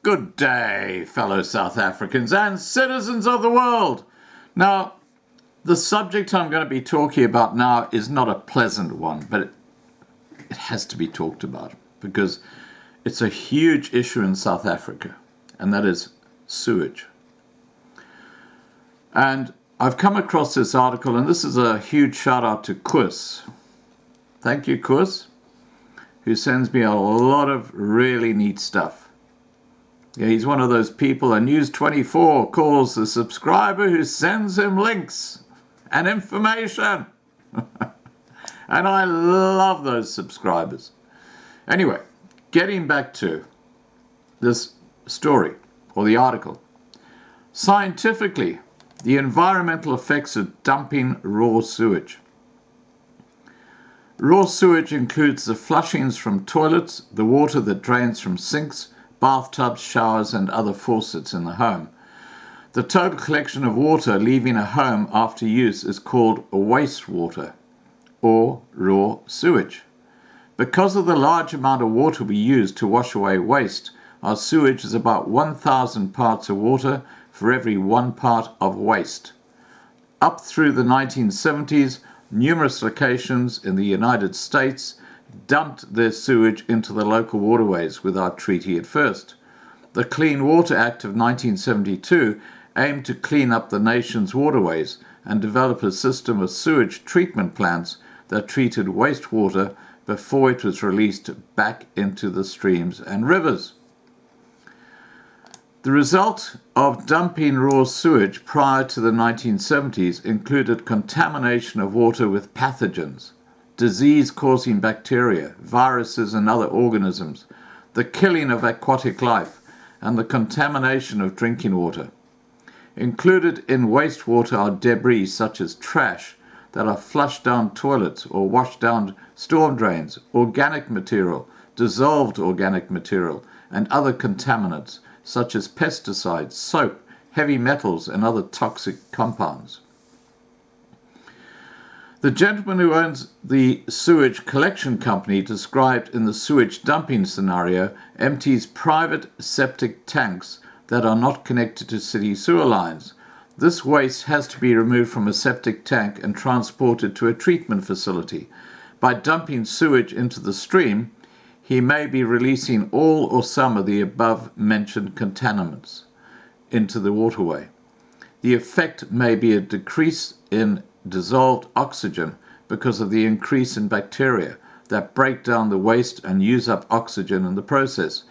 Good day, fellow South Africans and citizens of the world. Now, the subject I'm going to be talking about now is not a pleasant one, but it has to be talked about because it's a huge issue in South Africa, and that is sewage. And I've come across this article, and this is a huge shout out to Koos. Thank you, Koos, who sends me a lot of really neat stuff. Yeah, he's one of those people, and News 24 calls the subscriber who sends him links and information. And I love those subscribers. Anyway, getting back to this story, or the article. Scientifically, the environmental effects of dumping raw sewage. Raw sewage includes the flushings from toilets, the water that drains from sinks, bathtubs, showers, and other faucets in the home. The total collection of water leaving a home after use is called wastewater, or raw sewage. Because of the large amount of water we use to wash away waste, our sewage is about 1,000 parts of water for every 1 part of waste. Up through the 1970s, numerous locations in the United States dumped their sewage into the local waterways without treaty at first. The Clean Water Act of 1972 aimed to clean up the nation's waterways and develop a system of sewage treatment plants that treated wastewater before it was released back into the streams and rivers. The result of dumping raw sewage prior to the 1970s included contamination of water with pathogens, disease-causing bacteria, viruses and other organisms, the killing of aquatic life, and the contamination of drinking water. Included in wastewater are debris such as trash that are flushed down toilets or washed down storm drains, organic material, dissolved organic material, and other contaminants such as pesticides, soap, heavy metals, and other toxic compounds. The gentleman who owns the sewage collection company described in the sewage dumping scenario empties private septic tanks that are not connected to city sewer lines. This waste has to be removed from a septic tank and transported to a treatment facility. By dumping sewage into the stream, he may be releasing all or some of the above-mentioned contaminants into the waterway. The effect may be a decrease in dissolved oxygen because of the increase in bacteria that break down the waste and use up oxygen in the process.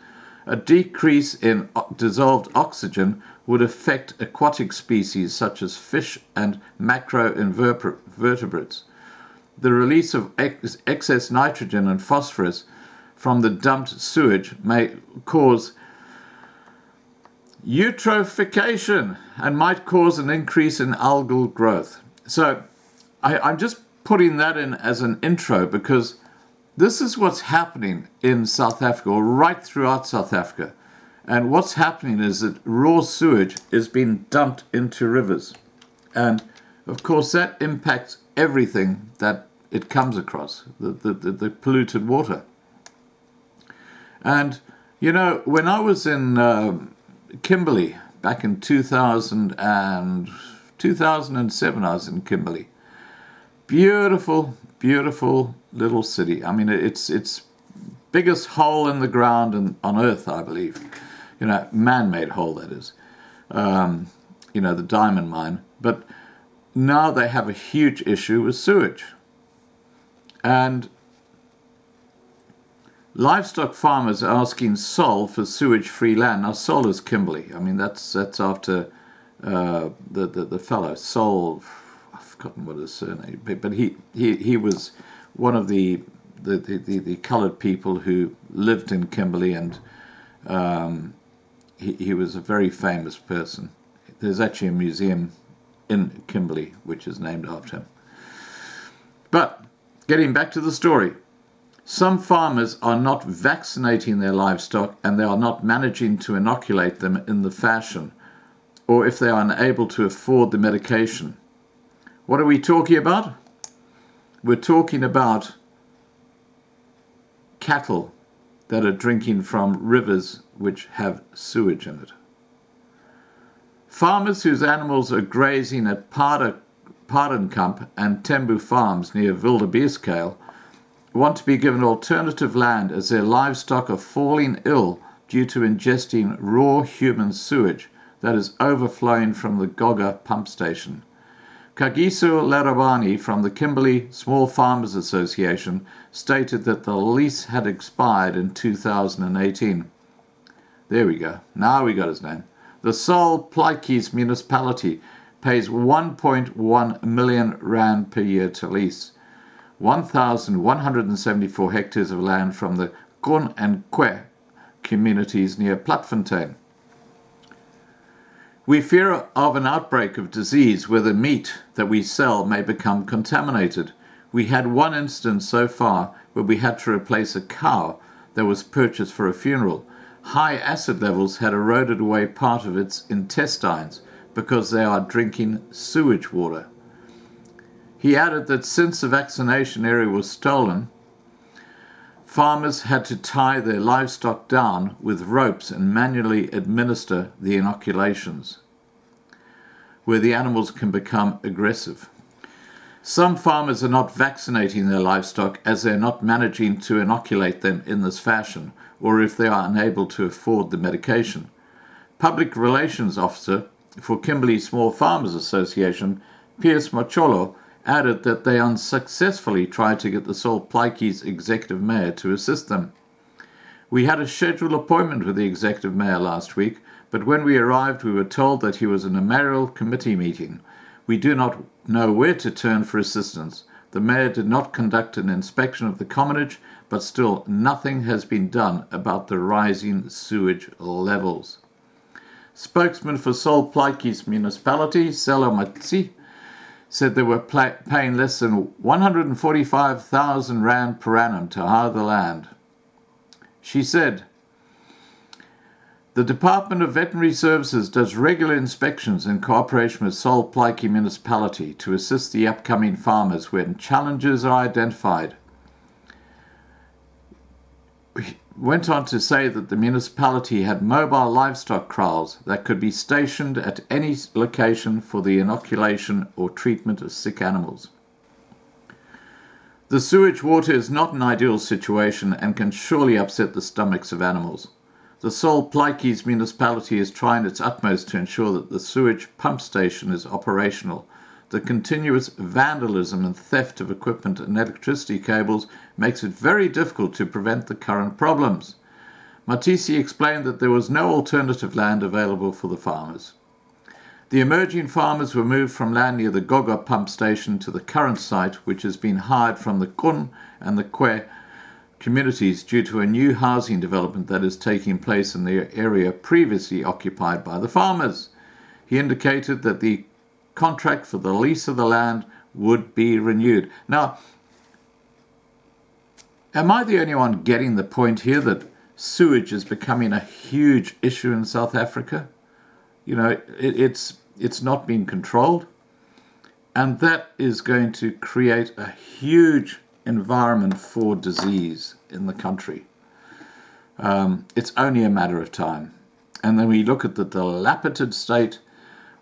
A decrease in dissolved oxygen would affect aquatic species such as fish and macroinvertebrates. The release of excess nitrogen and phosphorus from the dumped sewage may cause eutrophication and might cause an increase in algal growth. So I'm just putting that in as an intro because this is what's happening in South Africa, or right throughout South Africa. And what's happening is that raw sewage is being dumped into rivers. And of course that impacts everything that it comes across, the polluted water. And, you know, when I was in Kimberley back in 2007, I was in Kimberley. Beautiful, beautiful little city. I mean, it's biggest hole in the ground on Earth, I believe. You know, man-made hole, that is. You know, the diamond mine. But now they have a huge issue with sewage. And livestock farmers are asking Sol for sewage-free land. Now, Sol is Kimberley. I mean, that's after the fellow Sol. I've forgotten what his surname, but he was one of the coloured people who lived in Kimberley, and he was a very famous person. There's actually a museum in Kimberley which is named after him. But getting back to the story. Some farmers are not vaccinating their livestock and they are not managing to inoculate them in the fashion, or if they are unable to afford the medication. What are we talking about? We're talking about cattle that are drinking from rivers which have sewage in it. Farmers whose animals are grazing at Paardenkamp and Tembu farms near Wildebeestkuil want to be given alternative land as their livestock are falling ill due to ingesting raw human sewage that is overflowing from the Goga pump station. Kagiso Larabani from the Kimberley Small Farmers Association stated that the lease had expired in 2018. There we go. Now we got his name. The Sol Plaatjes Municipality pays 1.1 million rand per year to lease 1,174 hectares of land from the Kon and Kwe communities near Platfontein. We fear of an outbreak of disease where the meat that we sell may become contaminated. We had one instance so far where we had to replace a cow that was purchased for a funeral. High acid levels had eroded away part of its intestines because they are drinking sewage water. He added that since the vaccination area was stolen, farmers had to tie their livestock down with ropes and manually administer the inoculations, where the animals can become aggressive. Some farmers are not vaccinating their livestock as they're not managing to inoculate them in this fashion, or if they are unable to afford the medication. Public Relations Officer for Kimberley Small Farmers Association, Piers Macholo, added that they unsuccessfully tried to get the Sol Plaatjes executive mayor to assist them. We had a scheduled appointment with the executive mayor last week, but when we arrived we were told that he was in a mayoral committee meeting. We do not know where to turn for assistance. The mayor did not conduct an inspection of the commonage, but still nothing has been done about the rising sewage levels. Spokesman for Sol Plaatjes Municipality, Selo Matsi, said they were paying less than 145,000 rand per annum to hire the land. She said, the Department of Veterinary Services does regular inspections in cooperation with Sol Plaatjes Municipality to assist the upcoming farmers when challenges are identified. He went on to say that the municipality had mobile livestock kraals that could be stationed at any location for the inoculation or treatment of sick animals. The sewage water is not an ideal situation and can surely upset the stomachs of animals. The Sol Plaatjes municipality is trying its utmost to ensure that the sewage pump station is operational. The continuous vandalism and theft of equipment and electricity cables makes it very difficult to prevent the current problems. Matisi explained that there was no alternative land available for the farmers. The emerging farmers were moved from land near the Goga pump station to the current site, which has been hired from the Kun and the Kwe communities due to a new housing development that is taking place in the area previously occupied by the farmers. He indicated that the contract for the lease of the land would be renewed. Now, am I the only one getting the point here that sewage is becoming a huge issue in South Africa? You know, it's not being controlled, and that is going to create a huge environment for disease in the country. It's only a matter of time. And then we look at the dilapidated state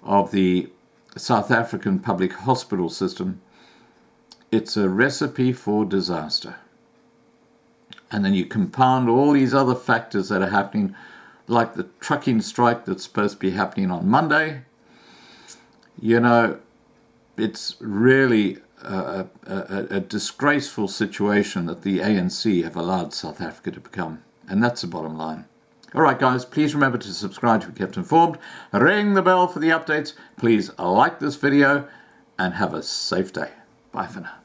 of the South African public hospital system. It's a recipe for disaster. And then you compound all these other factors that are happening, like the trucking strike that's supposed to be happening on Monday. You know, it's really a disgraceful situation that the ANC have allowed South Africa to become. And that's the bottom line. All right, guys, please remember to subscribe to be kept informed. Ring the bell for the updates. Please like this video and have a safe day. Bye for now.